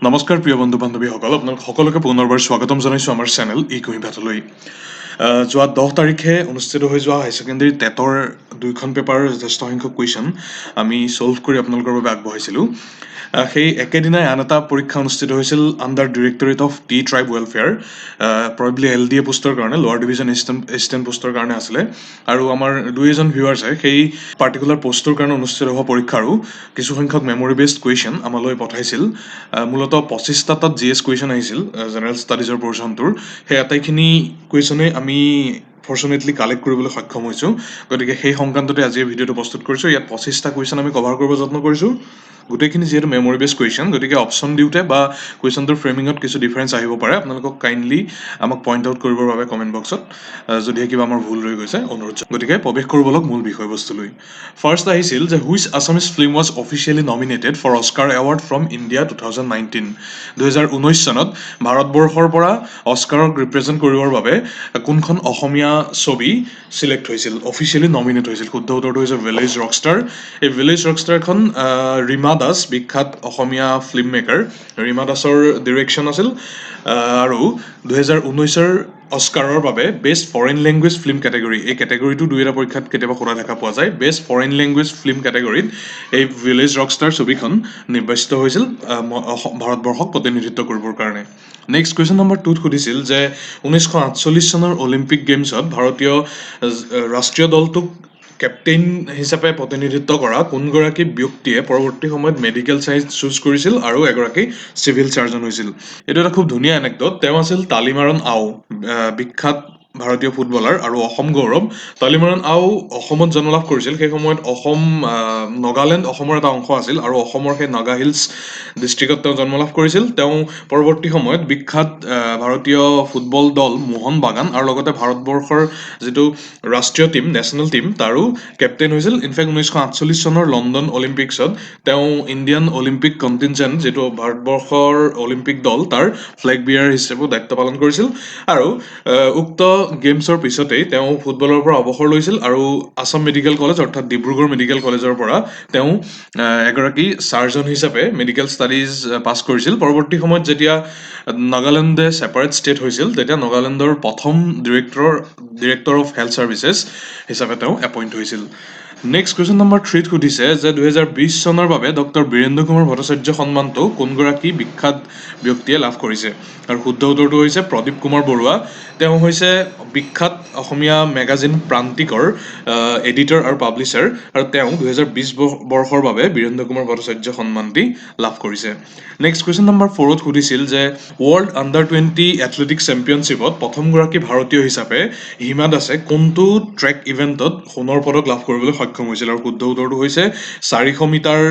নমস্কাৰ প্ৰিয় বন্ধু বান্ধৱীসকল, আপোনালোক সকলোকে পুনৰবাৰ স্বাগতম জনাইছোঁ আমাৰ চেনেল ই কুঁহিপাতলৈ। যোৱা 10 তাৰিখে অনুষ্ঠিত হৈ যোৱা হাই ছেকেণ্ডেৰী টেটৰ 2খন পেপাৰৰ যথেষ্ট সংখ্যক কুৱেশ্যন আমি ছল্ভ কৰি আপোনালোকৰ বাবে আগবঢ়াইছিলোঁ। সেই একেদিনাই আন এটা পৰীক্ষা অনুষ্ঠিত হৈছিল under directorate of T tribe welfare, probably LDA পোষ্টৰ কাৰণে, লোৱাৰ ডিভিজন এছিষ্টেণ্ট পোষ্টৰ কাৰণে আছিলে। আৰু আমাৰ দুই এজন ভিউৱাৰ্ছে সেই পাৰ্টিকুলাৰ পোষ্টৰ কাৰণে অনুষ্ঠিত হোৱা পৰীক্ষাৰো কিছু সংখ্যক মেমৰি বেছড কুৱেশ্যন আমালৈ পঠাইছিল। মূলতঃ 25টা তাত GS কুৱেশ্যন আহিছিল জেনেৰেল ষ্টাডিজৰ পৰ্চনটোৰ। সেই আটাইখিনি কুৱেশ্যনে আমি ফৰ্চুনেটলি কালেক্ট কৰিবলৈ সক্ষম হৈছোঁ। গতিকে সেই সংক্ৰান্ততে আজি ভিডিঅ'টো প্ৰস্তুত কৰিছোঁ। ইয়াত 25টা কুৱেশ্যন আমি কভাৰ কৰিব যত্ন কৰিছোঁ। গোটেইখিনি যিহেতু মেমৰি বেছড কুৱেশ্যন, গতিকে অপশ্যন দিওঁতে বা কুৱেশ্যনটোৰ ফ্ৰেমিঙত কিছু ডিফাৰেঞ্চ আহিব পাৰে। আপোনালোকক কাইণ্ডলি আমাক পইণ্ট আউট কৰিবৰ বাবে কমেণ্ট বক্সত যদিহে কিবা আমাৰ ভুল ৰৈ গৈছে অনুৰোধ। গতিকে প্ৰৱেশ কৰিব লওক মূল বিষয়বস্তুলৈ। ফাৰ্ষ্ট আহিছিল যে which Assamese film was officially nominated for Oscar award from India 2019। 2019 চনত ভাৰতবৰ্ষৰ পৰা অস্কাৰক ৰিপ্ৰেজেণ্ট কৰিবৰ বাবে কোনখন অসমীয়া ছবি চিলেক্ট হৈছিল, অফিচিয়েলি নমিনেট হৈছিল? শুদ্ধ উত্তৰটো হৈছে ভিলেজ ৰকষ্টাৰ। এই ভিলেজ ৰকষ্টাৰখন ৰীমা দাস, বিখ্যাত অসমীয়া ফিল্ম মেকাৰ ৰীমা দাসৰ ডিৰেকশ্যন আছিল। আৰু 2019-ৰ অস্কাৰৰ বাবে best foreign language film category, এই কেটেগৰীটো দুই এটা পৰীক্ষাত কেতিয়াবা সোধা দেখা পোৱা যায়। বেষ্ট ফৰেইন লেংগুৱেজ ফিল্ম কেটেগৰীত এই ভিলেজ ৰকষ্টাৰ ছবিখন নিৰ্বাচিত হৈছিল ভাৰতবৰ্ষক প্ৰতিনিধিত্ব কৰিবৰ কাৰণে। নেক্সট কুৱেশ্যন নম্বৰ 2ত সুধিছিল যে 1948 চনৰ অলিম্পিক গেমছত ভাৰতীয় ৰাষ্ট্ৰীয় দলটোক কেপ্টেইন হিচাপে প্ৰতিনিধিত্ব কৰা কোনগৰাকী ব্যক্তিয়ে পৰৱৰ্তী সময়ত মেডিকেল ছায়েন্স চুজ কৰিছিল আৰু এগৰাকী চিভিল চাৰ্জন হৈছিল? এইটো এটা খুব ধুনীয়া এনেক্ডট। তেওঁ আছিল তালিমাৰন আও, বিখ্যাত ভাৰতীয় ফুটবলাৰ আৰু অসম গৌৰৱ। তালিমাৰন আও অসমত জন্ম লাভ কৰিছিল। সেই সময়ত অসম নগালেণ্ড অসমৰ এটা অংশ আছিল আৰু অসমৰ সেই নাগা হিলছ ডিষ্ট্ৰিক্টত তেওঁ জন্ম লাভ কৰিছিল। তেওঁ পৰৱৰ্তী সময়ত বিখ্যাত ভাৰতীয় ফুটবল দল মোহন বাগান আৰু লগতে ভাৰতবৰ্ষৰ যিটো ৰাষ্ট্ৰীয় টীম, নেশ্যনেল টীম, তাৰো কেপ্টেইন হৈছিল। ইনফেক্ট 1948 চনৰ লণ্ডন অলিম্পিকছত তেওঁ ইণ্ডিয়ান অলিম্পিক কণ্টিনজেণ্ট, যিটো ভাৰতবৰ্ষৰ অলিম্পিক দল, তাৰ ফ্লেগ বিয়াৰ হিচাপেও দায়িত্ব পালন কৰিছিল। আৰু উক্ত গেমছৰ পিছতেই তেওঁ ফুটবলৰ পৰা অৱসৰ লৈছিল আৰু আছাম মেডিকেল কলেজ অৰ্থাৎ ডিব্ৰুগড় মেডিকেল কলেজৰ পৰা তেওঁ এগৰাকী চাৰ্জন হিচাপে মেডিকেল ষ্টাডিজ পাছ কৰিছিল। পৰৱৰ্তী সময়ত যেতিয়া নাগালেণ্ডে ছেপাৰেট ষ্টেট হৈছিল, তেতিয়া নাগালেণ্ডৰ প্ৰথম ডিৰেক্টৰ অফ হেল্থ ছাৰ্ভিচেছ হিচাপে তেওঁ এপইণ্ট হৈছিল। নেক্সট কুৱেশ্যন নম্বৰ 3ত সুধিছে যে 2020 চনৰ বাবে ডক্টৰ বীৰেন্দ্ৰ কুমাৰ ভট্টাচাৰ্য সন্মানটো কোনগৰাকী বিখ্যাত ব্যক্তিয়ে লাভ কৰিছে? আৰু শুদ্ধ উত্তৰটো হৈছে প্ৰদীপ কুমাৰ বৰুৱা। তেওঁ হৈছে বিখ্যাত অসমীয়া মেগাজিন প্ৰান্তিকৰ এডিটৰ আৰু পাব্লিছাৰ, আৰু তেওঁ 2020 বৰ্ষৰ বাবে বীৰেন্দ্ৰ কুমাৰ ভট্টাচাৰ্য সন্মানটি লাভ কৰিছে। নেক্সট কুৱেশ্যন নম্বৰ 4ত সুধিছিল যে ৱৰ্ল্ড আণ্ডাৰ-20 এথলেটিক্স চেম্পিয়নশ্বিপত প্ৰথমগৰাকী ভাৰতীয় হিচাপে হিমা দাসে কোনটো ট্ৰেক ইভেণ্টত সোণৰ পদক লাভ কৰিবলৈ সক্ষম হৈছিল? আৰু শুদ্ধ উত্তৰটো হৈছে 400 মিটাৰ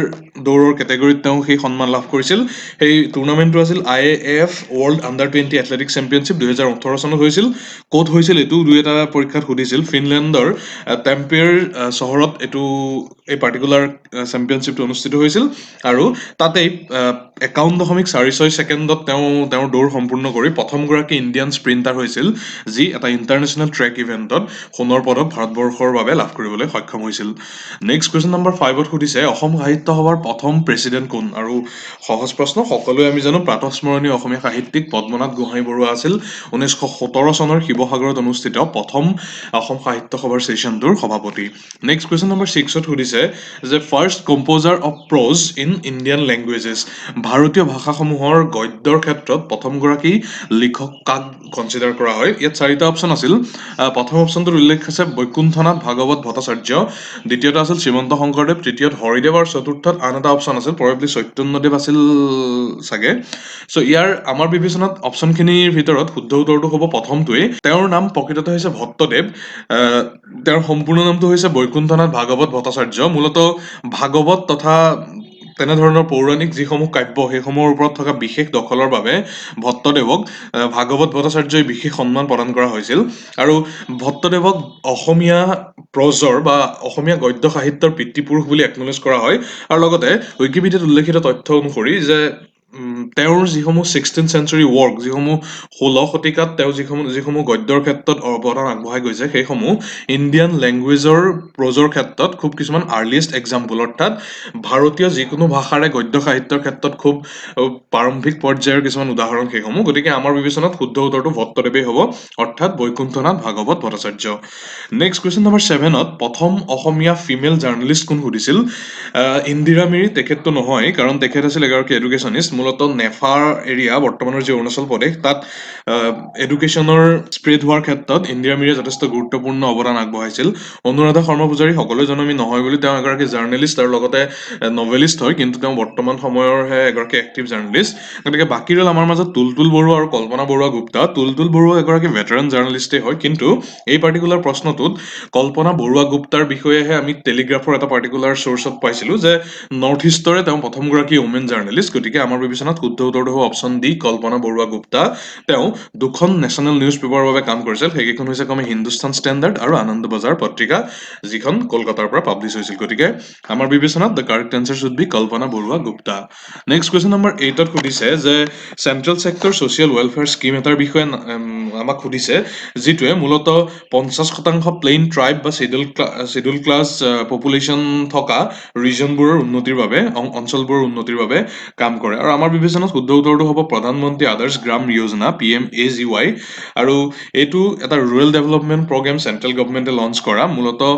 দৌৰৰ কেটেগৰীত তেওঁ সেই সন্মান লাভ কৰিছিল। সেই টুৰ্ণামেণ্টটো আছিল IAAF ৱৰ্ল্ড আণ্ডাৰ-20 এথলেটিক্স চেম্পিয়নশ্বিপ 2018 চনত হৈছিল। ক'ত হৈছিল এইটো দুই এটা পৰীক্ষাত সুধিছিল। ফিনলেণ্ডৰ টেম্পেৰ চহৰত এই পাৰ্টিকুলাৰ চেম্পিয়নশ্বিপটো অনুষ্ঠিত হৈছিল আৰু তাতেই 51.46 ছেকেণ্ডত তেওঁৰ দৌৰ সম্পূৰ্ণ কৰি প্ৰথমগৰাকী ইণ্ডিয়ান স্প্ৰিণ্টাৰ হৈছিল, যি এটা ইণ্টাৰনেশ্যনেল ট্ৰেক ইভেণ্টত সোণৰ পদক ভাৰতবৰ্ষৰ বাবে লাভ কৰিবলৈ সক্ষম হৈছিল। নেক্সট কুৱেশ্যন নম্বৰ 5ত সুধিছে অসম সাহিত্য সভাৰ প্ৰথম প্ৰেছিডেণ্ট কোন? আৰু সহজ প্ৰশ্ন, সকলোৱে আমি জানো প্ৰাতঃস্মৰণীয় অসমীয়া সাহিত্যিক পদ্মনাথ গোহাঁই বৰুৱা আছিল 1917 চনৰ শিৱসাগৰত অনুষ্ঠিত প্ৰথম অসম সাহিত্য সভাৰ ছেশ্যনটোৰ সভাপতি। নেক্সট কুৱেশ্যন নম্বৰ 6ত সুধিছে যে first composer of prose in Indian languages, ভাৰতীয় ভাষাসমূহৰ গদ্যৰ ক্ষেত্ৰত প্ৰথমগৰাকী লিখক কাক কনচিডাৰ কৰা হয়? ইয়াত 4টা অপশ্যন আছিল। প্ৰথম অপশ্যনটোত উল্লেখ আছে বৈকুণ্ঠনাথ ভাগৱত ভট্টাচাৰ্য, দ্বিতীয়টো আছিল শ্ৰীমন্ত শংকৰদেৱ, তৃতীয়ত হৰিদেৱ আৰু চতুৰ্থত আন এটা অপশ্যন আছিল, প্ৰবেবলি চৈতন্যদেৱ আছিল চাগে। চ' ইয়াৰ আমাৰ বিবেচনাত অপশ্যনখিনিৰ ভিতৰত শুদ্ধ উত্তৰটো হ'ব প্ৰথমটোৱেই। তেওঁৰ নাম প্ৰকৃততে হৈছে ভট্টদেৱ। তেওঁৰ সম্পূৰ্ণ নামটো হৈছে বৈকুণ্ঠনাথ ভাগৱত ভট্টাচাৰ্য। মূলতঃ ভাগৱত তথা তেনেধৰণৰ পৌৰাণিক যিসমূহ কাব্য, সেইসমূহৰ ওপৰত থকা বিশেষ দখলৰ বাবে ভট্টদেৱক ভাগৱত ভট্টাচাৰ্যই বিশেষ সন্মান প্ৰদান কৰা হৈছিল। আৰু ভট্টদেৱক অসমীয়া প্ৰজৰ বা অসমীয়া গদ্য সাহিত্যৰ পিতৃপুৰুষ বুলি একনলেজ কৰা হয়। আৰু লগতে উইকিপিডিয়াত উল্লেখিত তথ্য অনুসৰি যে তেওঁৰ যিসমূহ 16th century ৱৰ্ক, যিসমূহ 16 শতিকাত তেওঁ যিসমূহ গদ্যৰ ক্ষেত্ৰত অৱদান আগবঢ়াই গৈছে, সেইসমূহ ইণ্ডিয়ান লেংগুৱেজৰ প্ৰজৰ ক্ষেত্ৰত খুব কিছুমান আৰ্লিয়েষ্ট এক্সাম্পল, অৰ্থাৎ ভাৰতীয় যিকোনো ভাষাৰে গদ্য সাহিত্যৰ ক্ষেত্ৰত খুব প্ৰাৰম্ভিক পৰ্যায়ৰ কিছুমান উদাহৰণ সেইসমূহ। গতিকে আমাৰ বিবেচনাত শুদ্ধ উত্তৰটো ভট্টদেৱেই হ'ব, অৰ্থাৎ Baikunthanath Bhagawat Bhattacharya. Next question number 7ত প্ৰথম অসমীয়া ফিমেল জাৰ্নেলিষ্ট কোন সুধিছিল? ইন্দিৰা মিৰি তেখেতটো নহয়, কাৰণ তেখেত আছিল এগৰাকী এডুকেশ্যনিষ্ট। মূলতঃ নেফাৰ এৰিয়া, বৰ্তমানৰ যি অৰুণাচল প্ৰদেশ, তাত এডুকেশ্যনৰ স্প্ৰেড হোৱাৰ ক্ষেত্ৰত ইন্দিৰা মিৰিয়ে যথেষ্ট গুৰুত্বপূৰ্ণ অৱদান আগবঢ়াইছিল। অনুৰাধা শৰ্মা পূজাৰী সকলোৱে জানো আমি নহয় বুলি, তেওঁ এগৰাকী জাৰ্নেলিষ্ট আৰু লগতে নভেলিষ্ট হয়, কিন্তু তেওঁ বৰ্তমান সময়ৰহে এগৰাকী এক্টিভ জাৰ্নেলিষ্ট। গতিকে বাকী ৰ'ল আমাৰ মাজত তুলতুল বৰুৱা আৰু কল্পনা বৰুৱা গুপ্তা। তুলতুল বৰুৱা এগৰাকী ভেটাৰান জাৰ্নেলিষ্টেই হয়, কিন্তু এই পাৰ্টিকুলাৰ প্ৰশ্নটোত কল্পনা বৰুৱা গুপ্তাৰ বিষয়েহে আমি টেলিগ্ৰাফৰ এটা পাৰ্টিকুলাৰ চ'ৰ্চত পাইছিলোঁ যে নৰ্থ ইষ্টৰে তেওঁ প্ৰথমগৰাকী ওমেন জাৰ্নেলিষ্ট। গতিকে আমাৰ বিবেচনাত শুদ্ধ উত্তৰটো হ'ব অপশ্যন ডি, কল্পনা বৰুৱা গুপ্তা। তেওঁ দুখন নেশ্যনেল নিউজ পেপাৰৰ বাবে কাম কৰিছিল, সেইকেইখন হৈছে ক্ৰমে হিন্দুস্তান ষ্টেণ্ডাৰ্ড আৰু আনন্দ বজাৰ পত্ৰিকা, যিখন কলকাতাৰ পৰা পাব্লিছ হৈছিল। গতিকে আমাৰ বিবেচনাত the correct answer should be Kalpana Barua Gupta. Next question number 8ত সুধিছে যে central sector social welfare scheme এটাৰ বিষয়ে আমাক সুধিছে, যিটোৱে মূলতঃ 50% প্লেইন ট্ৰাইব বা শ্বিডিউল ক্লাছ পপুলেশ্যন থকা ৰিজনবোৰৰ উন্নতিৰ বাবে, অঞ্চলবোৰৰ উন্নতিৰ বাবে কাম কৰে। আৰু আমাৰ বিবেচনাত শুদ্ধ উত্তৰটো হ'ব প্ৰধানমন্ত্ৰী আদৰ্শ গ্ৰাম যোজনা, PMAGY। আৰু এইটো এটা ৰুৰেল ডেভেলপমেণ্ট প্ৰগ্ৰেম চেণ্ট্ৰেল গভমেণ্টে লঞ্চ কৰা। মূলতঃ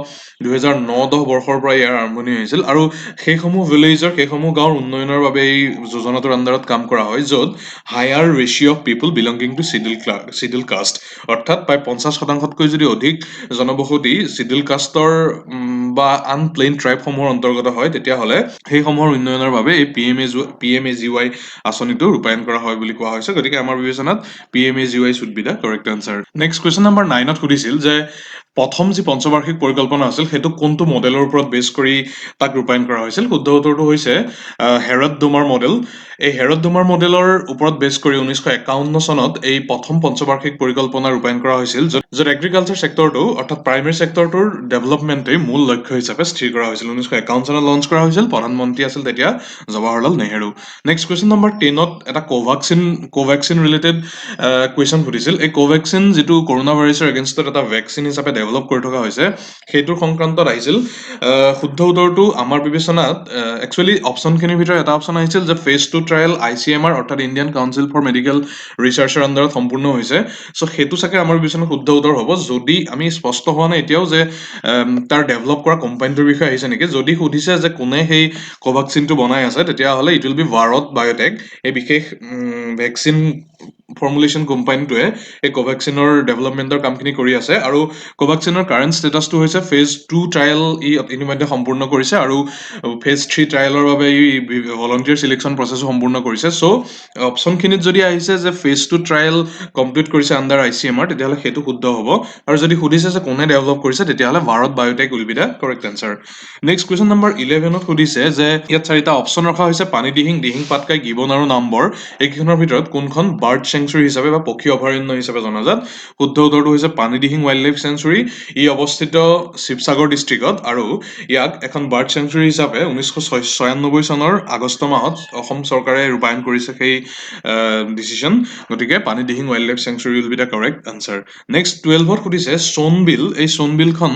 2009-10 বৰ্ষৰ পৰা ইয়াৰ আৰম্ভণি হৈছিল, আৰু সেইসমূহ গাঁৱৰ উন্নয়নৰ বাবে এই যোজনাটোৰ আণ্ডাৰত কাম কৰা হয়, য'ত higher ratio' of people belonging to schedule caste, অৰ্থাৎ প্ৰায় 50%তকৈ যদি অধিক জনবসতি শ্বিডিউল কাষ্টৰ বা আন প্লেইন ট্ৰাইবসমূহৰ অন্তৰ্গত হয়, তেতিয়াহ'লে সেইসমূহৰ উন্নয়নৰ বাবে এই PMAGY আঁচনিটো ৰূপায়ণ কৰা হয় বুলি কোৱা হৈছে। গতিকে আমাৰ বিবেচনাত PMAGY should be the correct answer. Next question number 9ত সুধিছিল যে প্ৰথম যি পঞ্চবাৰ্ষিক পৰিকল্পনা আছিল, সেইটো কোনটো মডেলৰ ওপৰত বেছ কৰি তাক ৰূপায়ণ কৰা হৈছিল? শুদ্ধ উত্তৰটো হৈছে হেৰড ডোমাৰ মডেল। এই হেৰড ডোমাৰ মডেলৰ ওপৰত বেছ কৰি 1951 চনত এই প্ৰথম পঞ্চবাৰ্ষিক পৰিকল্পনা ৰূপায়ণ কৰা হৈছিল, য'ত এগ্ৰিকালচাৰ ছেক্টৰটো অৰ্থাৎ প্ৰাইমেৰী ছেক্টৰটোৰ ডেভেলপমেণ্টেই মূল লক্ষ্য হিচাপে স্থিৰ কৰা হৈছিল। 1951 চনত লঞ্চ কৰা হৈছিল, প্ৰধানমন্ত্ৰী আছিল তেতিয়া Jawaharlal Nehru. Next question number 10ত এটা কোভেক্সিন ৰিলেটেড কুৱেশ্যন সুধিছিল। এই কোভেক্সিন যিটো কৰোণা ভাইৰাছৰ এগেইনষ্টত এটা ভেকচিন হিচাপে ডেভেলপ কৰি থকা হৈছে, সেইটোৰ সংক্ৰান্তত আহিছিল। শুদ্ধ উত্তৰটো আমাৰ বিবেচনাত একচুৱেলি অপশ্যনখিনিৰ ভিতৰত এটা অপশ্যন আহিছিল যে ফেজ 2 ট্ৰায়েল ICMR অৰ্থাৎ ইণ্ডিয়ান কাউন্সিল ফৰ মেডিকেল ৰিচাৰ্চৰ আণ্ডাৰত সম্পূৰ্ণ হৈছে। চ' সেইটো চাগে আমাৰ বিবেচনাত শুদ্ধ উত্তৰ হ'ব, যদি আমি স্পষ্ট হোৱা নাই এতিয়াও যে তাৰ ডেভেলপ কৰা কোম্পানীটোৰ বিষয়ে আহিছে নেকি। যদি সুধিছে যে কোনে সেই কোভাক্সিনটো বনাই আছে, তেতিয়াহ'লে it will be Bharat biotech. এই বিশেষ ভেকচিন ফৰ্মুলেশ্যন কোম্পানীটোৱে এই কোভেক্সিনৰ ডেভেলপমেণ্টৰ কামখিনি কৰি আছে, আৰু কোভাক্সিনৰ কাৰেণ্ট ষ্টেটাছটো হৈছে ফেজ 2 ট্ৰায়েল ইতিমধ্যে সম্পূৰ্ণ কৰিছে, আৰু ফেজ 3 ট্ৰায়েলৰ বাবে ভলণ্টিয়াৰ চিলেকশ্যন প্ৰচেছো সম্পূৰ্ণ কৰিছে। চ' অপশ্যনখিনিত যদি আহিছে যে ফেজ 2 ট্ৰায়েল কমপ্লিট কৰিছে আণ্ডাৰ ICMR, তেতিয়াহ'লে সেইটো শুদ্ধ হ'ব। আৰু যদি সুধিছে যে কোনে ডেভেলপ কৰিছে, তেতিয়াহ'লে Bharat Biotech will be the correct answer. Next question number 11ত সুধিছে যে ইয়াত 4টা অপশ্যন ৰখা হৈছে, পানীদিহিং, দিহিং পাটকাই, গিবন আৰু নাম্বৰ। এইকেইখনৰ ভিতৰত কোনখন বাৰ্ড চেংচুৰী হিচাপে বা পক্ষী অভয়াৰণ্য হিচাপে জনাজাত? শুদ্ধ উত্তৰটো হৈছে পানীদিহিং ৱাইল্ড লাইফ চেংচুৰী। ই অৱস্থিত শিৱসাগৰ ডিষ্ট্ৰিক্টত, আৰু ইয়াক এখন বাৰ্ড চেংচুৰী হিচাপে 1996 চনৰ আগষ্ট মাহত অসম চৰকাৰে ৰূপায়ণ কৰিছে সেই ডিচিশ্যন। গতিকে Panidihing wildlife sanctuary will be the correct answer. Next 12ত সুধিছে সোণবিল, এই সোণবিলখন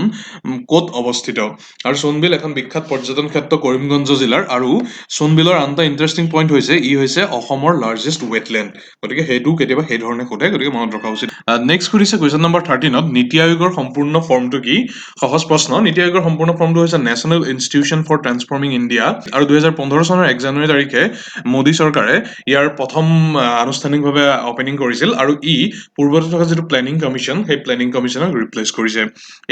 ক'ত অৱস্থিত? আৰু সোণবিল এখন বিখ্যাত পৰ্যটন ক্ষেত্ৰ কৰিমগঞ্জ জিলাৰ, আৰু সোণবিলৰ আন এটা ইণ্টাৰেষ্টিং পইণ্ট হৈছে ই হৈছে অসমৰ লাৰ্জেষ্ট ৱেটলেণ্ড। গতিকে সেইটোও কেতিয়াবা সেই ধৰণে সোধে, গতিকে মনত ৰখা উচিত। নেক্সট সুধিছে কুৱেশ্যন নম্বৰ 13ত নীতি আয়োগৰ সম্পূৰ্ণ ফৰ্মটো কি? সহজ প্ৰশ্ন। নীতি আয়োগৰ সম্পূৰ্ণ ফৰ্মটো হৈছে national institution for transforming India, আৰু 2015 চনৰ 1 জানুৱাৰী তাৰিখে মোদী চৰকাৰে ইয়াৰ প্ৰথম আনুষ্ঠানিকভাৱে অপেনিং কৰিছিল, আৰু ই পূৰ্বতে থকা যিটো প্লেনিং কমিশ্যন, সেই প্লেনিং কমিশ্যনক ৰিপ্লেচ কৰিছে।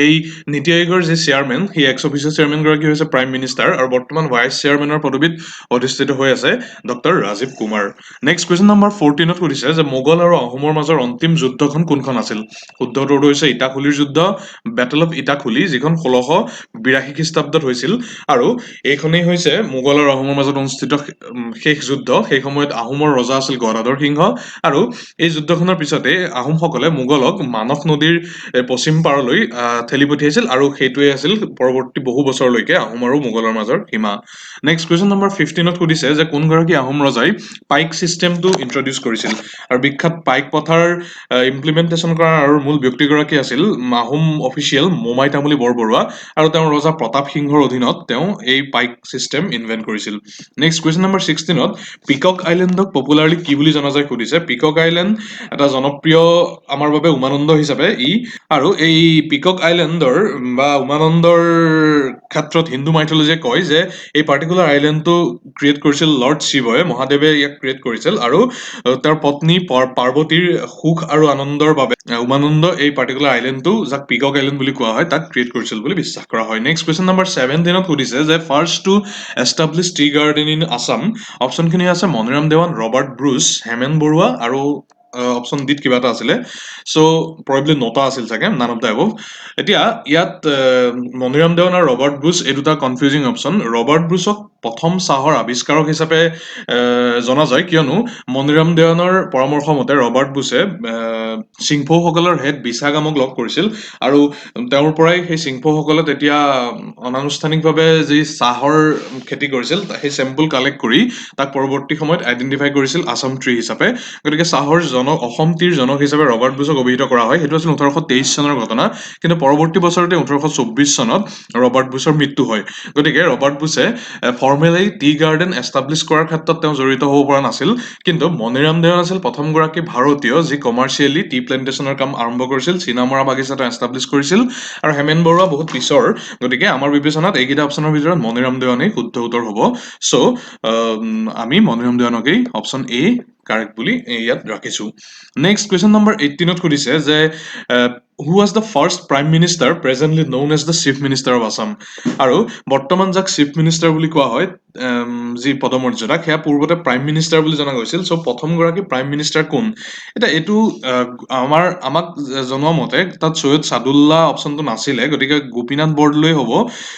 এই নীতি আয়োগৰ যি চেয়াৰমেন, সেই এক্স অফিচিয়েল চেয়াৰমেনগৰাকী হৈছে প্ৰাইম মিনিষ্টাৰ, আৰু বৰ্তমান ভাইচ চেয়াৰমেনৰ পদবীত অধিষ্ঠিত হৈ আছে doctor Rajiv Kumar. Next question number 14ত সুধিছে সুধিছে যে মোগল আৰু আহোমৰ মাজৰ অন্তিম যুদ্ধখন কোনখন আছিল? শুদ্ধ উত্তৰটো হৈছে ইটাখুলিৰ যুদ্ধ, বেটেল অফ ইটাখুলি, যিখন 1682 খ্ৰীষ্টাব্দত হৈছিল। আৰু এইখনেই হৈছে মোগল আৰু আহোমৰ মাজত অনুষ্ঠিত শেষ যুদ্ধ। সেই সময়ত আহোমৰ ৰজা আছিল গদাধৰ সিংহ, আৰু এই যুদ্ধখনৰ পিছতে আহোমসকলে মোগলক মানস নদীৰ পশ্চিম পাৰলৈ ঠেলি পঠিয়াইছিল, আৰু সেইটোৱে আছিল পৰৱৰ্তী বহু বছৰলৈকে আহোম আৰু মোগলৰ মাজৰ সীমা। নেক্সট কুৱেশ্যন নম্বৰ 15ত সুধিছে যে কোনগৰাকী আহোম ৰজাই পাইক চিষ্টেমটো ইন্ট্ৰডিউচ কৰিছিল? আৰু বিখ্যাত পাইক পথাৰ ইমপ্লিমেণ্টেশ্যন কৰাৰ আৰু মূল ব্যক্তিগৰাকী আছিল আহোম অফিচিয়েল মোমাই তামুলী বৰবৰুৱা, আৰু তেওঁ ৰজা প্ৰতাপ সিংহৰ অধীনত তেওঁ এই পাইক চিষ্টেম ইনভেন্ট কৰিছিল। নেক্সট কুৱেশ্যন নম্বৰ 16ত পিকক আইলেণ্ডক পপুলাৰলি কি বুলি জনা যায় সুধিছে। পিকক আইলেণ্ড এটা জনপ্ৰিয় আমাৰ বাবে উমানন্দ হিচাপে আৰু এই পিকক আইলেণ্ডৰ বা উমানন্দৰ ক্ষেত্ৰত হিন্দু মাইথলজিয়ে কয় যে এই পাৰ্টিকুলাৰ আইলেণ্ডটো ক্ৰিয়েট কৰিছিল লৰ্ড শিৱই, মহাদেৱে ইয়াক ক্ৰিয়েট কৰিছিল, আৰু তেওঁৰ পত্নী পাৰ্বতীৰ সুখ আৰু আনন্দৰ বাবে উমানন্দ এই পাৰ্টিকুলাৰ আইলেণ্ডটো, যাক পিকক আইলেণ্ড বুলি কোৱা হয়, তাক ক্ৰিয়েট কৰিছিল বুলি বিশ্বাস কৰা হয়। নেক্সট কুৱেশ্যন নম্বৰ 17ত সুধিছে যে first to establish tea garden in Assam. অপশ্যনখিনি আছে মনিৰাম দেৱান, ৰবাৰ্ট ব্ৰুচ, হেমেন বৰুৱা, আৰু অপশ্যন ডিত কিবা এটা আছিলে, চ' প্ৰবেবলি নটা আছিল চাগে, নান অফ দ্য এবভ। এতিয়া ইয়াত মনিৰাম দেৱান আৰু ৰবাৰ্ট ব্ৰুচ এই দুটা কনফিউজিং অপশ্যন। ৰবাৰ্ট ব্ৰুচক প্ৰথম চাহৰ আৱিষ্কাৰক হিচাপে জনা যায়, কিয়নো মনিৰাম দেৱানৰ পৰামৰ্শ মতে ৰবাৰ্ট ব্ৰুচে চিংফৌসকলৰ হেড বিছাগামক লগ কৰিছিল, আৰু তেওঁৰ পৰাই সেই চিংফৌসকলে তেতিয়া অনানুষ্ঠানিকভাৱে যি চাহৰ খেতি কৰিছিল সেই চেম্পল কালেক্ট কৰি তাক পৰৱৰ্তী সময়ত আইডেণ্টিফাই কৰিছিল আছাম ট্ৰি হিচাপে। গতিকে চাহৰ অসম ট্ৰিৰ জনক হিচাপে ৰবাৰ্ট ব্ৰুচক অভিহিত কৰা হয়। সেইটো আছিল 1823 চনৰ ঘটনা, কিন্তু পৰৱৰ্তী বছৰতে 1824 চনত ৰবাৰ্ট ব্ৰুচৰ মৃত্যু হয়। গতিকে ৰবাৰ্ট ব্ৰুচে ফৰ্মেলি টি গাৰ্ডেন এষ্টাব্লিছ কৰাৰ ক্ষেত্ৰত তেওঁ জড়িত হ'ব পৰা নাছিল, কিন্তু মনিৰাম দেৱান আছিল প্ৰথমগৰাকী ভাৰতীয় যি কমাৰ্চিয়েলি টি প্লেণ্টেশ্যনৰ কাম আৰম্ভ কৰিছিল, চীনামৰা বাগিচা তেওঁ এষ্টাব্লিছ কৰিছিল, আৰু হেমেন বৰুৱা বহুত পিছৰ। গতিকে আমাৰ বিবেচনাত এইকেইটা অপশ্যনৰ ভিতৰত মনিৰাম দেৱানেই শুদ্ধ উত্তৰ হ'ব। চ' আমি মনিৰাম দেৱানকেই অপশ্যন এ কাৰেক্ট বুলি ইয়াত ৰাখিছোঁ। নেক্সট কুৱেশ্যন নম্বৰ 18ত সুধিছে যে who was the first prime minister presently known as the chief minister of Assam. আৰু বৰ্তমান যাক চিফ মিনিষ্টাৰ বুলি কোৱা হয়, যি পদমৰ্যাদা, সেয়া পূৰ্বতে প্ৰাইম মিনিষ্টাৰ বুলি জনা গৈছিল। চ' প্ৰথমগৰাকী প্ৰাইম মিনিষ্টাৰ কোন? এতিয়া এইটো আমাক জনোৱা মতে তাত সৈয়দ ছাদুল্লাহ অপশ্যনটো নাছিলে, গতিকে গোপীনাথ বৰদলৈ হ'ব,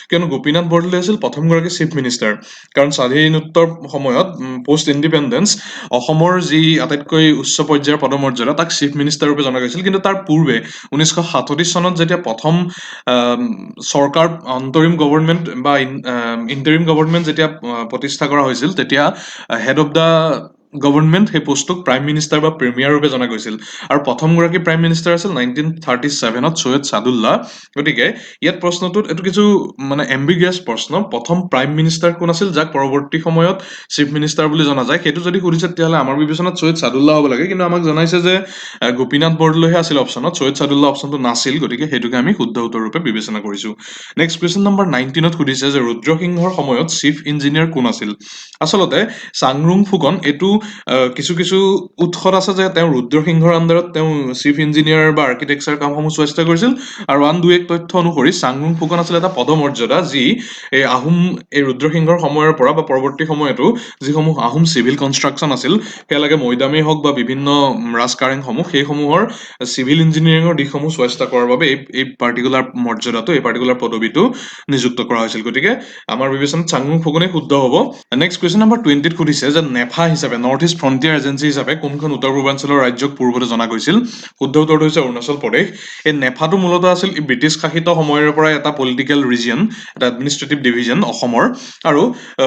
কিয়নো গোপীনাথ বৰদলৈ আছিল প্ৰথমগৰাকী চিফ মিনিষ্টাৰ। কাৰণ স্বাধীনোত্তৰ সময়ত পষ্ট ইণ্ডিপেণ্ডেন্স অসমৰ যি আটাইতকৈ উচ্চ পৰ্যায়ৰ পদমৰ্যাদা তাক চিফ মিনিষ্টাৰ ৰূপে জনা গৈছিল, কিন্তু তাৰ পূৰ্বে 1937 চনত যেতিয়া প্ৰথম চৰকাৰ অন্তৰিম গভৰ্ণমেণ্ট বা ইণ্টাৰিম গভৰ্ণমেণ্ট যেতিয়া প্ৰতিষ্ঠা কৰা হৈছিল, তেতিয়া হেড অফ দ্য গভৰ্ণমেণ্ট সেই পোষ্টটোক প্ৰাইম মিনিষ্টাৰ বা প্ৰিমিয়াৰ ৰূপে জনা গৈছিল, আৰু প্ৰথমগৰাকী প্ৰাইম মিনিষ্টাৰ আছিল 1937ত সৈয়দ ছাদুল্লাহ। গতিকে ইয়াত প্ৰশ্নটোত এইটো কিছু মানে এম্বিগুৱাছ প্ৰশ্ন, প্ৰথম প্ৰাইম মিনিষ্টাৰ কোন আছিল যাক পৰৱৰ্তী সময়ত চিফ মিনিষ্টাৰ বুলি জনা যায়, সেইটো যদি সুধিছে তেতিয়াহ'লে আমাৰ বিবেচনাত সৈয়দ ছাদুল্লাহ হ'ব লাগে, কিন্তু আমাক জনাইছে যে গোপীনাথ বৰদলৈহে আছিল অপশ্যনত, সৈয়দ ছাদুল্লাহ অপশ্যনটো নাছিল, গতিকে সেইটোকে আমি শুদ্ধ উত্তৰ ৰূপে বিবেচনা কৰিছোঁ। নেক্সট কুৱেশ্যন নম্বৰ 19ত সুধিছে যে ৰুদ্ৰসিংহৰ সময়ত চিফ ইঞ্জিনিয়াৰ কোন আছিল? আচলতে চাংৰুং ফুকন এইটো কিছু উৎসত আছে যে তেওঁ ৰুদ্ৰসিংহৰ আণ্ডাৰত তেওঁ চিফ ইঞ্জিনিয়াৰ বা আৰ্কিটেক্সাৰ কামসমূহ চোৱা কৰিছিল, আৰু আন দুই এক তথ্য অনুসৰি চাংৰুং ফুকন আছিল এটা পদমৰ্যাদা যি এই ৰুদ্ৰসিংহৰ সময়ৰ পৰা বা পৰৱৰ্তী সময়তো যিসমূহ আহোম চিভিল কনষ্ট্ৰাকশ্যন আছিল, সেয়া লাগে মৈদামেই হওক বা বিভিন্ন ৰাজকাৰেংসমূহ, সেইসমূহৰ চিভিল ইঞ্জিনিয়াৰিঙৰ দিশসমূহ চোৱা কৰাৰ বাবে এই পাৰ্টিকুলাৰ মৰ্যাদাটো, এই পাৰ্টিকুলাৰ পদবীটো নিযুক্ত কৰা হৈছিল। গতিকে আমাৰ বিবেচনাত চাংৰুং ফুকনেই শুদ্ধ হ'ব। নেক্সট কুৱেশ্যন নম্বৰ 20ত সুধিছে যে নেফা হিচাপে, নৰ্থ ইষ্ট ফ্ৰণ্টিয়াৰ এজেঞ্চি হিচাপে কোনখন উত্তৰ পূৰ্বাঞ্চলৰ ৰাজ্যক পূৰ্বতে জনা গৈছিল? শুদ্ধ উত্তৰটো হৈছে অৰুণাচল প্ৰদেশ। এই নেফাটো মূলতঃ আছিল ব্ৰিটিছ শাসিত সময়ৰ পৰাই এটা পলিটিকেল ৰিজিয়ন, এটা এডমিনিষ্ট্ৰেটিভ ডিভিজন অসমৰ, আৰু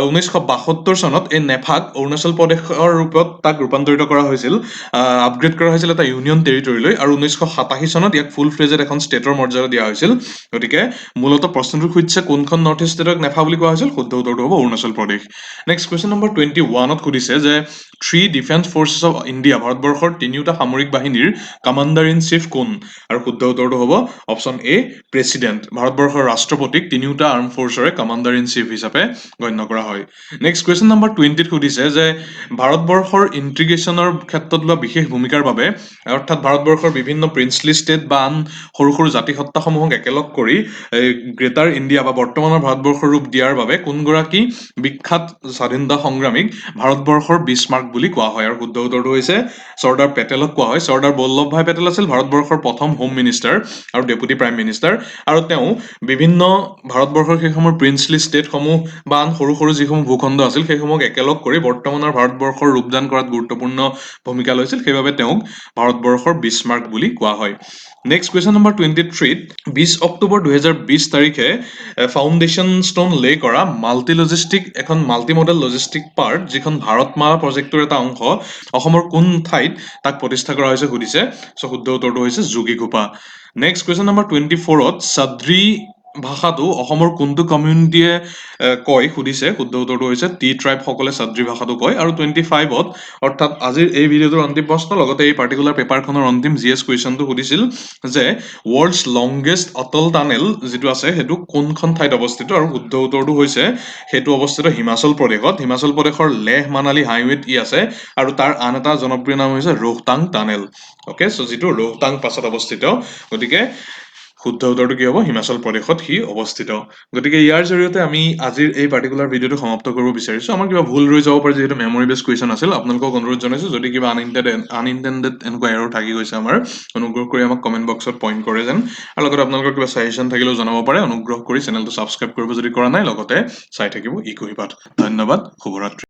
1972 চনত এই নেফাক অৰুণাচল প্ৰদেশৰ ৰূপত তাক ৰূপান্তৰিত কৰা হৈছিল, আপগ্ৰেড কৰা হৈছিল এটা ইউনিয়ন টেৰিটৰীলৈ, আৰু 1987 চনত ইয়াক ফুল ফ্লেজেড এখন ষ্টেটৰ মৰ্যাদা দিয়া হৈছিল। গতিকে মূলতঃ প্ৰশ্নটো সুধিছে কোনখন নৰ্থ ইষ্ট ষ্টেটক নেফা বুলি কোৱা হৈছিল, শুদ্ধ উত্তৰটো হ'ব Arunachal Pradesh. Next question number 21ত সুধিছে যে three defence forces of India, ভাৰতবৰ্ষৰ তিনিওটা সামৰিক বাহিনীৰ কামাণ্ডাৰ ইন চিফ কোন? আৰু শুদ্ধ উত্তৰটো হ'ব অপশ্যন এ প্ৰেচিডেণ্ট। ভাৰতবৰ্ষৰ ৰাষ্ট্ৰপতিক তিনিওটা আৰ্ম ফৰ্চৰে কামাণ্ডাৰ ইন চিফ হিচাপে গণ্য কৰা হয়। নেক্সট কুৱেশ্যন নম্বৰ 20ত সুধিছে যে ভাৰতবৰ্ষৰ ইণ্টিগ্ৰেশ্যনৰ ক্ষেত্ৰত লোৱা বিশেষ ভূমিকাৰ বাবে, অৰ্থাৎ ভাৰতবৰ্ষৰ বিভিন্ন প্ৰিন্সলি ষ্টেট বা আন সৰু সৰু জাতিসত্তাসমূহক একেলগ কৰি গ্ৰেটাৰ ইণ্ডিয়া বা বৰ্তমানৰ ভাৰতবৰ্ষৰ ৰূপ দিয়াৰ বাবে কোনগৰাকী বিখ্যাত স্বাধীনতা সংগ্ৰামীক ভাৰতবৰ্ষৰ বিছমাৰ্ক বিছমাৰ্ক বুলি কোৱা হয় আৰু শুদ্ধ উত্তৰটো হৈছে চৰ্দাৰ পেটেলক কোৱা হয়। চৰ্দাৰ বল্লভভাই পেটেল আছিল ভাৰতবৰ্ষৰ প্ৰথম হোম মিনিষ্টাৰ আৰু ডেপুটি প্ৰাইম মিনিষ্টাৰ আৰু তেওঁ বিভিন্ন ভাৰতবৰ্ষৰ সেই সময়ৰ প্ৰিন্সলি ষ্টেটসমূহ বা আন সৰু সৰু যিসমূহ ভূখণ্ড আছিল সেইসমূহক একেলগ কৰি বৰ্তমানৰ ভাৰতবৰ্ষৰ ৰূপদান কৰাত গুৰুত্বপূৰ্ণ ভূমিকা লৈছিল, সেইবাবে তেওঁক ভাৰতবৰ্ষৰ বিছমাৰ্ক বুলি কোৱা হয়। নেক্সট কুৱেশ্যন নম্বৰ 23, 20 অক্টোবৰ 2020 তাৰিখে ফাউণ্ডেশ্যন ষ্ট'ন লে কৰা এখন মাল্টি মডেল লজিষ্টিক পাৰ্ক, যিখন ভাৰতমালা প্ৰজেক্টৰ এটা অংশ, অসমৰ কোন ঠাইত তাক প্ৰতিষ্ঠা কৰা হৈছে সুধিছে। চ' শুদ্ধ উত্তৰটো হৈছে Jogighopa. Next question number 24ত Sadri ভাষাটো অসমৰ কোনটো কমিউনিটিয়ে কয় সুধিছে। শুদ্ধ উত্তৰটো হৈছে টি ট্ৰাইবসকলে চাদ্ৰী ভাষাটো কয়। আৰু 25ত অৰ্থাৎ আজিৰ এই ভিডিঅ'টোৰ অন্তিম প্ৰশ্ন, লগতে এই পাৰ্টিকুলাৰ পেপাৰখনৰ অন্তিম GS কুৱেশ্যনটো সুধিছিল যে ৱৰ্ল্ডছ লংগেষ্ট অটল টানেল যিটো আছে সেইটো কোনখন ঠাইত অৱস্থিত, আৰু শুদ্ধ উত্তৰটো হৈছে সেইটো অৱস্থিত হিমাচল প্ৰদেশত। হিমাচল প্ৰদেশৰ লেহ মানালী হাইৱেত ই আছে আৰু তাৰ আন এটা জনপ্ৰিয় নাম হৈছে ৰোহতাং টানেল। অ'কে, চ' যিটো ৰোহতাং পাছত অৱস্থিত, গতিকে শুদ্ধ উত্তৰটো কি হ'ব? হিমাচল প্ৰদেশত সি অৱস্থিত। গতিকে ইয়াৰ জৰিয়তে আমি আজিৰ এই পাৰ্টিকুলাৰ ভিডিঅ'টো সমাপ্ত কৰিব বিচাৰিছোঁ। আমাৰ কিবা ভুল ৰৈ যাব পাৰে যিহেতু মেমৰি বেছ কুৱেশ্যন আছিল। আপোনালোকক অনুৰোধ জনাইছোঁ যদি কিবা আনইণ্টেণ্ডেড এনেকুৱা এৰৰ থাকি গৈছে আমাৰ, অনুগ্ৰহ কৰি আমাক কমেণ্ট বক্সত পইণ্ট কৰে যেন, আৰু লগতে আপোনালোকৰ কিবা ছাজেশ্যন থাকিলেও জনাব পাৰে। অনুগ্ৰহ কৰি চেনেলটো ছাবস্ক্ৰাইব কৰিব যদি কৰা নাই, লগতে চাই থাকিব ই কুঁহিপাত। ধন্যবাদ, শুভৰাত্ৰি।